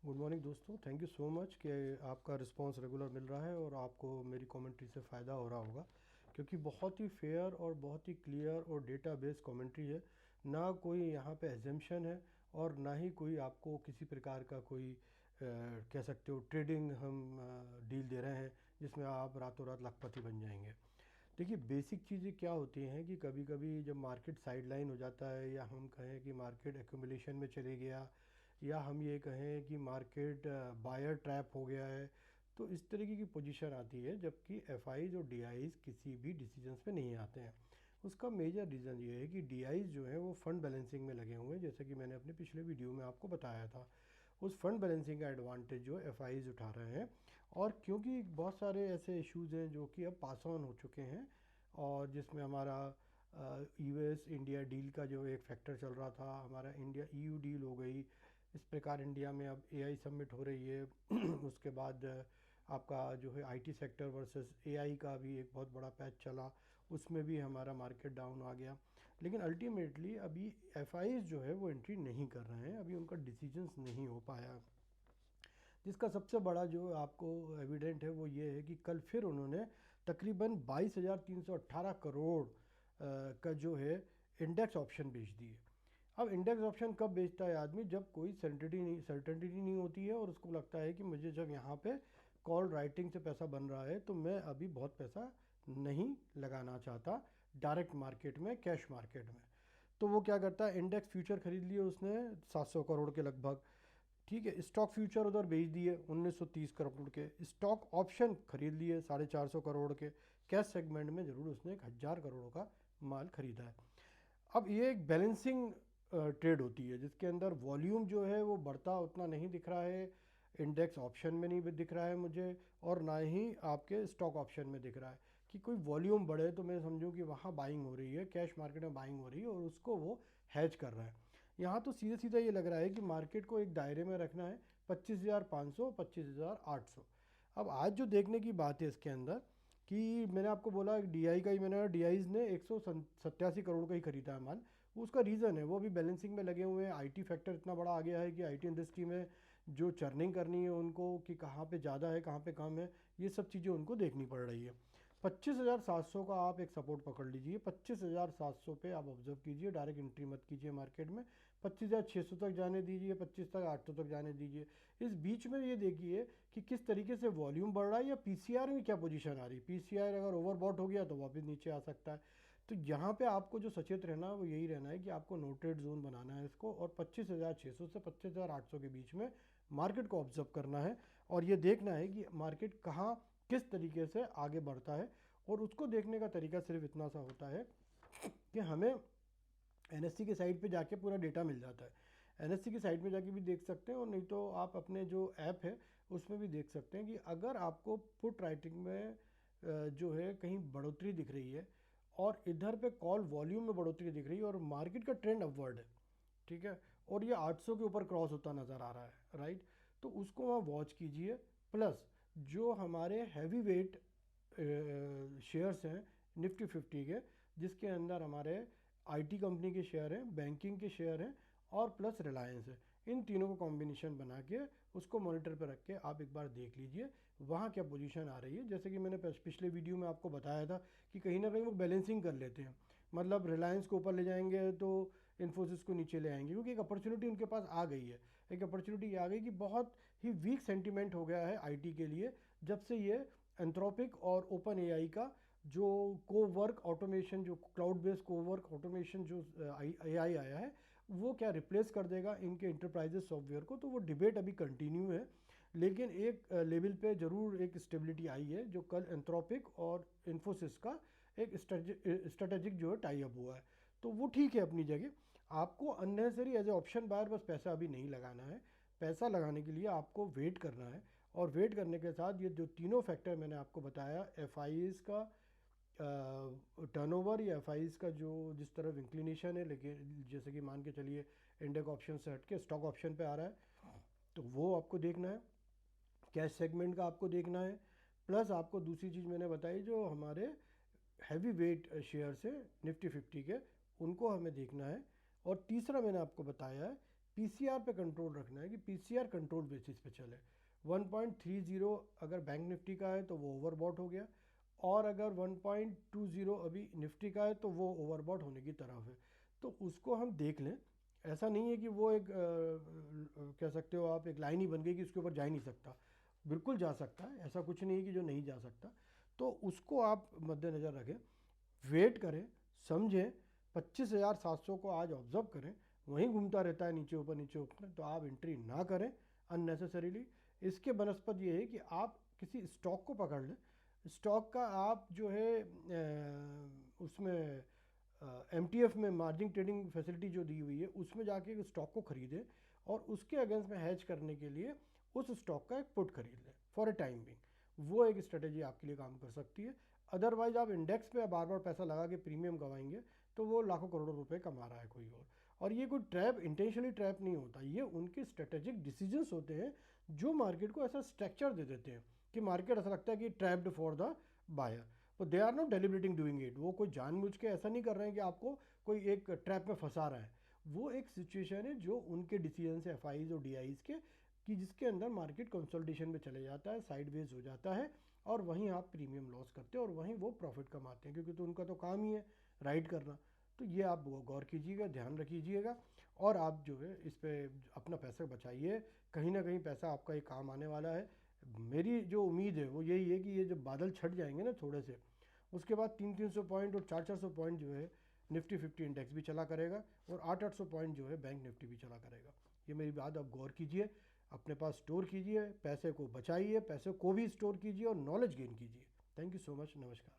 Good morning दोस्तों, thank you so much कि आपका रिस्पांस रेगुलर मिल रहा है और आपको मेरी कमेंट्री से फ़ायदा हो रहा होगा, क्योंकि बहुत ही फेयर और बहुत ही क्लियर और डेटा बेस्ड कमेंट्री है। ना कोई यहाँ पे एजम्पशन है और ना ही कोई आपको किसी प्रकार का कोई कह सकते हो ट्रेडिंग हम डील दे रहे हैं जिसमें आप रातों रात लखपति बन जाएंगे। देखिए, बेसिक चीज़ें क्या होती हैं कि कभी कभी जब मार्केट साइडलाइन हो जाता है या हम कहें कि मार्केट एक्यूमुलेशन में चले गया या हम ये कहें कि मार्केट बायर ट्रैप हो गया है, तो इस तरीके की पोजीशन आती है जबकि एफआईज और डीआईज किसी भी डिसीजंस पे नहीं आते हैं। उसका मेजर रीज़न ये है कि डीआईज जो है वो फंड बैलेंसिंग में लगे हुए हैं, जैसे कि मैंने अपने पिछले वीडियो में आपको बताया था। उस फंड बैलेंसिंग का एडवांटेज जो एफआईज उठा रहे हैं, और क्योंकि बहुत सारे ऐसे इश्यूज़ हैं जो कि अब पास ऑन हो चुके हैं, और जिसमें हमारा यूएस इंडिया डील का जो एक फैक्टर चल रहा था, हमारा इंडिया ईयू डील हो गई। इस प्रकार इंडिया में अब एआई समिट हो रही है उसके बाद आपका जो है आईटी सेक्टर वर्सेस एआई का भी एक बहुत बड़ा पैच चला, उसमें भी हमारा मार्केट डाउन आ गया। लेकिन अल्टीमेटली अभी एफआईज जो है वो एंट्री नहीं कर रहे हैं, अभी उनका डिसीजंस नहीं हो पाया। जिसका सबसे बड़ा जो आपको एविडेंट है वो ये है कि कल फिर उन्होंने तकरीबन 22,318 करोड़ का जो है इंडेक्स ऑप्शन बेच दिए। अब इंडेक्स ऑप्शन कब बेचता है आदमी? जब कोई सर्टेनिटी नहीं होती है और उसको लगता है कि मुझे जब यहाँ पे कॉल राइटिंग से पैसा बन रहा है तो मैं अभी बहुत पैसा नहीं लगाना चाहता डायरेक्ट मार्केट में, कैश मार्केट में। तो वो क्या करता है, इंडेक्स फ्यूचर खरीद लिए उसने 700 करोड़ के लगभग। ठीक है, स्टॉक फ्यूचर उधर बेच दिए 1930 करोड़ के, स्टॉक ऑप्शन खरीद लिए 450 करोड़ के। कैश सेगमेंट में जरूर उसने 1,000 करोड़ का माल खरीदा है। अब ये एक बैलेंसिंग ट्रेड होती है जिसके अंदर वॉल्यूम जो है वो बढ़ता उतना नहीं दिख रहा है, इंडेक्स ऑप्शन में नहीं दिख रहा है मुझे, और ना ही आपके स्टॉक ऑप्शन में दिख रहा है। कि कोई वॉल्यूम बढ़े तो मैं समझूं कि वहाँ बाइंग हो रही है, कैश मार्केट में बाइंग हो रही है और उसको वो हैज कर रहा है। यहाँ तो सीधा सीधा ये लग रहा है कि मार्केट को एक दायरे में रखना है, 25,500 25,800। अब आज जो देखने की बात है इसके अंदर कि मैंने आपको बोला डीआई का ही, मैंने डीआईज ने 187 करोड़ का ही खरीदा है माल। उसका रीज़न है वो अभी बैलेंसिंग में लगे हुए हैं। आईटी फैक्टर इतना बड़ा आ गया है कि आईटी इंडस्ट्री में जो चर्निंग करनी है उनको, कि कहाँ पे ज़्यादा है कहाँ पे कम है, ये सब चीज़ें उनको देखनी पड़ रही है। 25,700 का आप एक सपोर्ट पकड़ लीजिए, 25,700 पे आप ऑब्जर्व कीजिए, डायरेक्ट एंट्री मत कीजिए मार्केट में। 25,600 तक जाने दीजिए, 25,800 तक जाने दीजिए। इस बीच में ये देखिए कि किस तरीके से वॉल्यूम बढ़ रहा है या पीसीआर में क्या पोजीशन आ रही है। पीसीआर अगर ओवरबॉट हो गया तो वापस नीचे आ सकता है। तो यहाँ पे आपको जो सचेत रहना है वो यही रहना है कि आपको नोटेड जोन बनाना है इसको, और 25,600 से 25,800 के बीच में मार्केट को ऑब्जर्व करना है और ये देखना है कि मार्केट कहाँ किस तरीके से आगे बढ़ता है। और उसको देखने का तरीका सिर्फ इतना सा होता है कि हमें एनएससी के साइट पे जाके पूरा डेटा मिल जाता है। एनएससी की साइट में जाके भी देख सकते हैं, और नहीं तो आप अपने जो ऐप है उसमें भी देख सकते हैं कि अगर आपको पुट राइटिंग में जो है कहीं बढ़ोतरी दिख रही है और इधर पे कॉल वॉल्यूम में बढ़ोतरी दिख रही है और मार्केट का ट्रेंड अपवर्ड है, ठीक है, और ये 800 के ऊपर क्रॉस होता नज़र आ रहा है, राइट, तो उसको वहाँ वॉच कीजिए। प्लस जो हमारे हैवी वेट शेयर्स हैं निफ्टी 50 के, जिसके अंदर हमारे आईटी कंपनी के शेयर हैं, बैंकिंग के शेयर हैं और प्लस रिलायंस है, इन तीनों को कॉम्बिनेशन बना के उसको मॉनिटर पर रख के आप एक बार देख लीजिए वहाँ क्या पोजीशन आ रही है। जैसे कि मैंने पिछले वीडियो में आपको बताया था कि कहीं ना कहीं वो बैलेंसिंग कर लेते हैं, मतलब रिलायंस को ऊपर ले जाएंगे तो इन्फोसिस को नीचे ले आएंगे, क्योंकि एक अपॉर्चुनिटी उनके पास आ गई है। एक अपॉर्चुनिटी आ गई कि बहुत ही वीक सेंटीमेंट हो गया है आईटी के लिए, जब से ये एंथ्रोपिक और ओपन एआई का जो को वर्क ऑटोमेशन, जो क्लाउड बेस्ड को वर्क ऑटोमेशन जो एआई आया है, वो क्या रिप्लेस कर देगा इनके इंटरप्राइजेस सॉफ्टवेयर को, तो वो डिबेट अभी कंटिन्यू है। लेकिन एक लेवल पे ज़रूर एक स्टेबिलिटी आई है, जो कल एंथ्रोपिक और इन्फोसिस का एक स्ट्रेटेजिक जो है टाई अप हुआ है, तो वो ठीक है अपनी जगह। आपको unnecessary as a option buyer बस पैसा अभी नहीं लगाना है। पैसा लगाने के लिए आपको वेट करना है, और वेट करने के साथ ये जो तीनों फैक्टर मैंने आपको बताया, एफ का टर्नओवर या एफ का जो जिस तरफ इंक्लिनेशन है, लेकिन जैसे कि मान के चलिए इंडेक्स ऑप्शन से हट के स्टॉक ऑप्शन पे आ रहा है, तो वो आपको देखना है। कैश सेगमेंट का आपको देखना है। प्लस आपको दूसरी चीज़ मैंने बताई, जो हमारे हैवी वेट शेयर है निफ्टी 50 के, उनको हमें देखना है। और तीसरा मैंने आपको बताया है पीसीआर पे कंट्रोल रखना है कि पीसीआर कंट्रोल बेसिस पे चले। 1.30 अगर बैंक निफ्टी का है तो वो ओवरबॉट हो गया, और अगर 1.20 अभी निफ्टी का है तो वो ओवरबॉट होने की तरफ है। तो उसको हम देख लें। ऐसा नहीं है कि वो एक कह सकते हो आप एक लाइन ही बन गई कि उसके ऊपर जा ही नहीं सकता, बिल्कुल जा सकता है, ऐसा कुछ नहीं है कि जो नहीं जा सकता। तो उसको आप मद्देनज़र रखें, वेट करें, समझें। 25,700 को आज ऑब्जर्व करें, वहीं घूमता रहता है नीचे ऊपर नीचे ऊपर, तो आप एंट्री ना करें अननेसेसरीली। इसके बनस्पत ये है कि आप किसी स्टॉक को पकड़ लें। स्टॉक का आप जो है उसमें एमटीएफ में मार्जिन ट्रेडिंग फैसिलिटी जो दी हुई है उसमें जाके स्टॉक को खरीदें, और उसके अगेंस्ट में हैज करने के लिए उस स्टॉक का एक पुट खरीद लें फॉर ए टाइम बिंग। वो एक स्ट्रेटेजी आपके लिए काम कर सकती है। अदरवाइज आप इंडेक्स पे बार बार पैसा लगा के प्रीमियम गवाएंगे तो वो लाखों करोड़ों रुपए कमा रहा है कोई और ये कोई ट्रैप, इंटेंशनली ट्रैप नहीं होता, ये उनके स्ट्रेटेजिक डिसीजंस होते हैं जो मार्केट को ऐसा स्ट्रक्चर दे देते हैं कि मार्केट ऐसा लगता है कि ट्रैप्ड फॉर द बायर, तो they are not deliberating doing it. वो कोई जानबूझ के ऐसा नहीं कर रहे हैं कि आपको कोई एक ट्रैप में फंसा रहा है। वो एक सिचुएशन है जो उनके डिसीजन से एफआईज और डीआईज के, कि जिसके अंदर मार्केट कंसोलिडेशन में चले जाता है, साइडवेज हो जाता है, और वहीं आप प्रीमियम लॉस करते हैं और वहीं वो प्रॉफिट कमाते हैं, क्योंकि तो उनका तो काम ही है राइड करना। तो ये आप गौर कीजिएगा, ध्यान रखिएगा, और आप जो है इस पर अपना पैसा बचाइए। कहीं ना कहीं पैसा आपका ये काम आने वाला है। मेरी जो उम्मीद है वो यही है कि ये जब बादल छट जाएंगे ना थोड़े से, उसके बाद 300-300 पॉइंट और 400-400 पॉइंट जो है निफ्टी 50 इंडेक्स भी चला करेगा, और 800-800 पॉइंट जो है बैंक निफ्टी भी चला करेगा। ये मेरी बात आप गौर कीजिए, अपने पास स्टोर कीजिए, पैसे को बचाइए, पैसे को भी स्टोर कीजिए और नॉलेज गेन कीजिए। थैंक यू सो मच, नमस्कार।